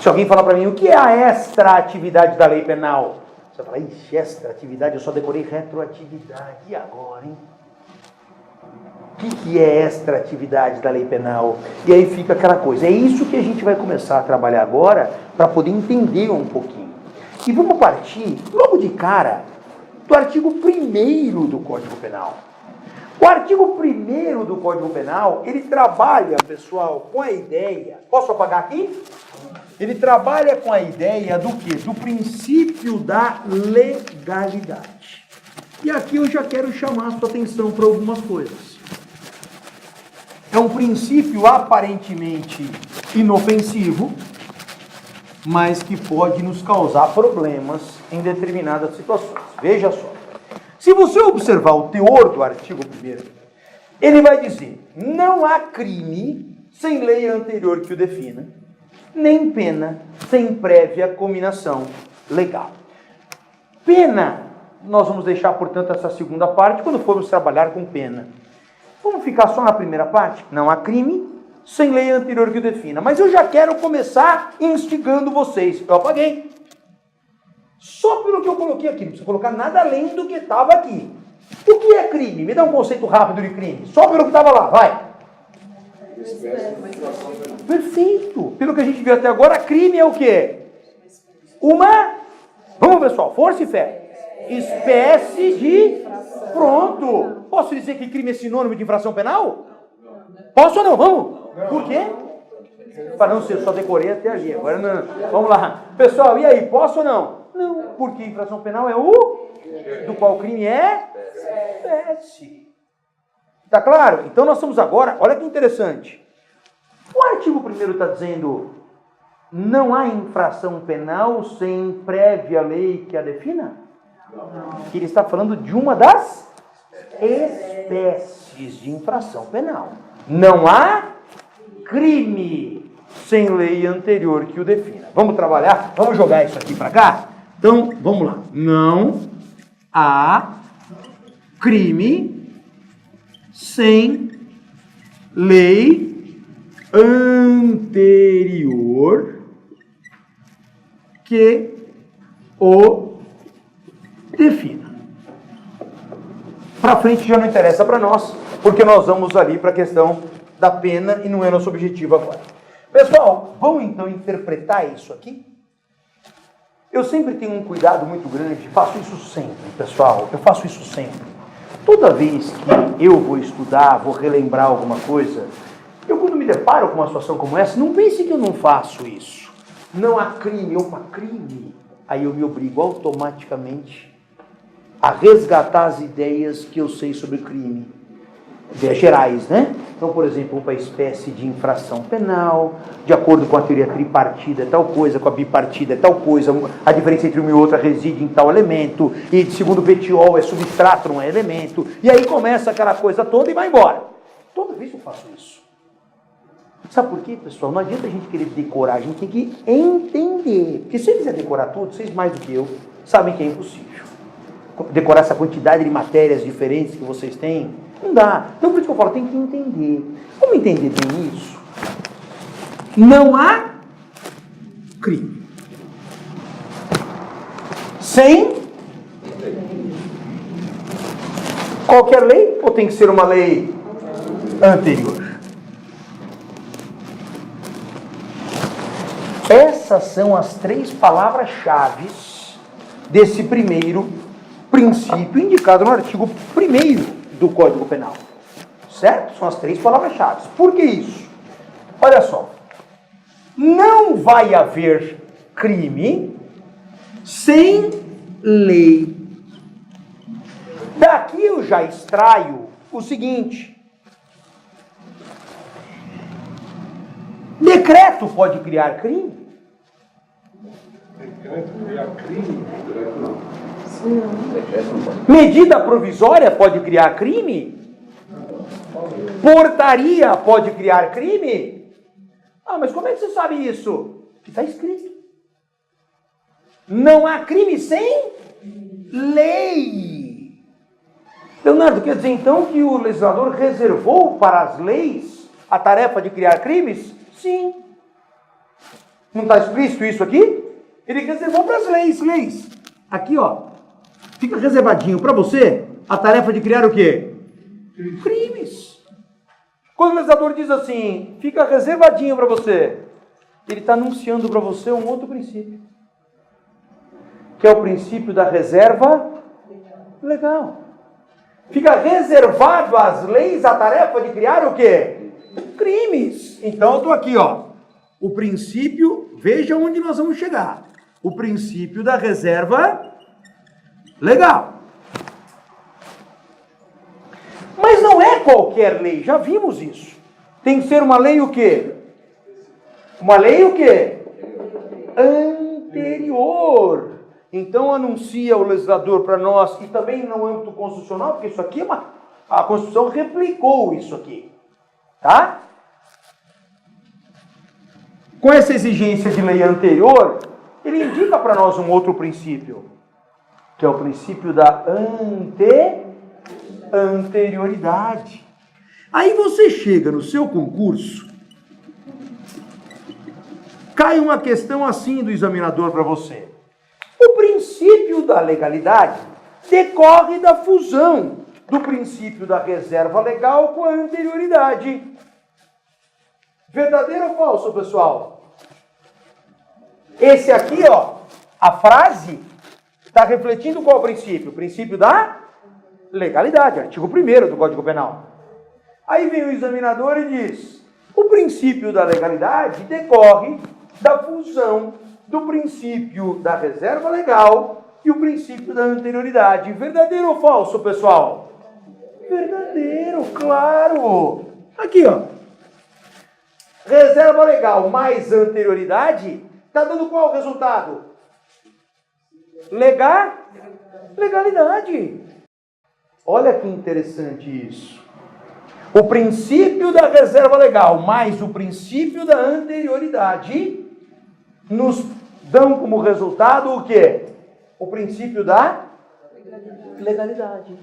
Se alguém falar para mim, o que é a extra-atividade da lei penal? Você vai falar, ixi, extra-atividade, eu só decorei retroatividade. E agora, hein? O que é extra-atividade da lei penal? E aí fica aquela coisa. É isso que a gente vai começar a trabalhar agora para poder entender um pouquinho. E vamos partir, logo de cara, do artigo 1º do Código Penal. O artigo 1º do Código Penal, ele trabalha, pessoal, com a ideia... Posso apagar aqui? Ele trabalha com a ideia do quê? Do princípio da legalidade. E aqui eu já quero chamar a sua atenção para algumas coisas. É um princípio aparentemente inofensivo, mas que pode nos causar problemas em determinadas situações. Veja só. Se você observar o teor do artigo 1º, ele vai dizer: não há crime sem lei anterior que o defina, nem pena sem prévia cominação legal. Pena, nós vamos deixar, portanto, essa segunda parte quando formos trabalhar com pena. Vamos ficar só na primeira parte? Não há crime sem lei anterior que o defina. Mas eu já quero começar instigando vocês. Eu apaguei. Só pelo que eu coloquei aqui. Não precisa colocar nada além do que estava aqui. O que é crime? Me dá um conceito rápido de crime. Só pelo que estava lá. Vai. Perfeito. Pelo que a gente viu até agora, crime é o quê? Vamos, pessoal. Força e fé. Espécie de... Pronto. Posso dizer que crime é sinônimo de infração penal? Posso ou não? Vamos. Por quê? Para não ser, eu só decorei até ali. Agora não. Vamos lá. Pessoal, e aí? Posso ou não? Não. Porque infração penal é o... Do qual crime é? Espécie. Tá claro? Então nós estamos agora... Olha que interessante. O artigo 1º está dizendo... Não há infração penal sem prévia lei que a defina? Não. Que ele está falando de uma das espécies de infração penal. Não há crime sem lei anterior que o defina. Vamos trabalhar? Vamos jogar isso aqui para cá? Então, vamos lá. Não há crime sem lei anterior que o defina. Para frente já não interessa para nós, porque nós vamos ali para a questão da pena e não é nosso objetivo agora. Pessoal, vamos então interpretar isso aqui? Eu sempre tenho um cuidado muito grande, faço isso sempre, pessoal, eu faço isso sempre. Toda vez que eu vou estudar, vou relembrar alguma coisa, eu quando me deparo com uma situação como essa, não pense que eu não faço isso. Não há crime, opa, crime. Aí eu me obrigo automaticamente a resgatar as ideias que eu sei sobre crime. Ideias gerais, né? Então, por exemplo, uma espécie de infração penal, de acordo com a teoria tripartida é tal coisa, com a bipartida é tal coisa, a diferença entre uma e outra reside em tal elemento, e segundo Petiol é substrato, não é elemento, e aí começa aquela coisa toda e vai embora. Toda vez eu faço isso. Sabe por quê, pessoal? Não adianta a gente querer decorar, a gente tem que entender. Porque se eu quiser decorar tudo, vocês mais do que eu sabem que é impossível. Decorar essa quantidade de matérias diferentes que vocês têm, não dá. Então por isso que eu falo, tem que entender. Como entender bem isso? Não há crime sem qualquer lei, ou tem que ser uma lei anterior? Essas são as 3 palavras-chave desse primeiro princípio indicado no artigo 1º do Código Penal. Certo? São as 3 palavras-chave. Por que isso? Olha só. Não vai haver crime sem lei. Daqui eu já extraio o seguinte. Decreto pode criar crime? Decreto criar crime? Decreto não. Medida provisória pode criar crime? Portaria pode criar crime? Ah, mas como é que você sabe isso? Que está escrito. Não há crime sem lei. Leonardo, quer dizer então que o legislador reservou para as leis a tarefa de criar crimes? Sim. Não está explícito isso aqui? Ele reservou para as leis. Aqui, ó. Fica reservadinho para você a tarefa de criar o quê? Crimes. Quando o legislador diz assim, fica reservadinho para você, ele está anunciando para você um outro princípio, que é o princípio da reserva legal. Fica reservado às leis a tarefa de criar o quê? Crimes. Então eu estou aqui, ó. O princípio, veja onde nós vamos chegar. O princípio da reserva legal. Mas não é qualquer lei, já vimos isso. Tem que ser uma lei o quê? Uma lei o quê? Anterior. Então anuncia o legislador para nós, e também no âmbito constitucional, porque isso aqui a Constituição replicou isso aqui. Tá? Com essa exigência de lei anterior, ele indica para nós um outro princípio, que é o princípio da anterioridade. Aí você chega no seu concurso, cai uma questão assim do examinador para você. O princípio da legalidade decorre da fusão do princípio da reserva legal com a anterioridade. Verdadeiro ou falso, pessoal? Esse aqui, ó, a frase está refletindo qual princípio? O princípio da legalidade, artigo 1º do Código Penal. Aí vem o examinador e diz, o princípio da legalidade decorre da fusão do princípio da reserva legal e o princípio da anterioridade. Verdadeiro ou falso, pessoal? Verdadeiro, claro. Aqui, ó. Reserva legal mais anterioridade, está dando qual resultado? Legalidade. Olha que interessante isso. O princípio da reserva legal mais o princípio da anterioridade nos dão como resultado o quê? O princípio da legalidade.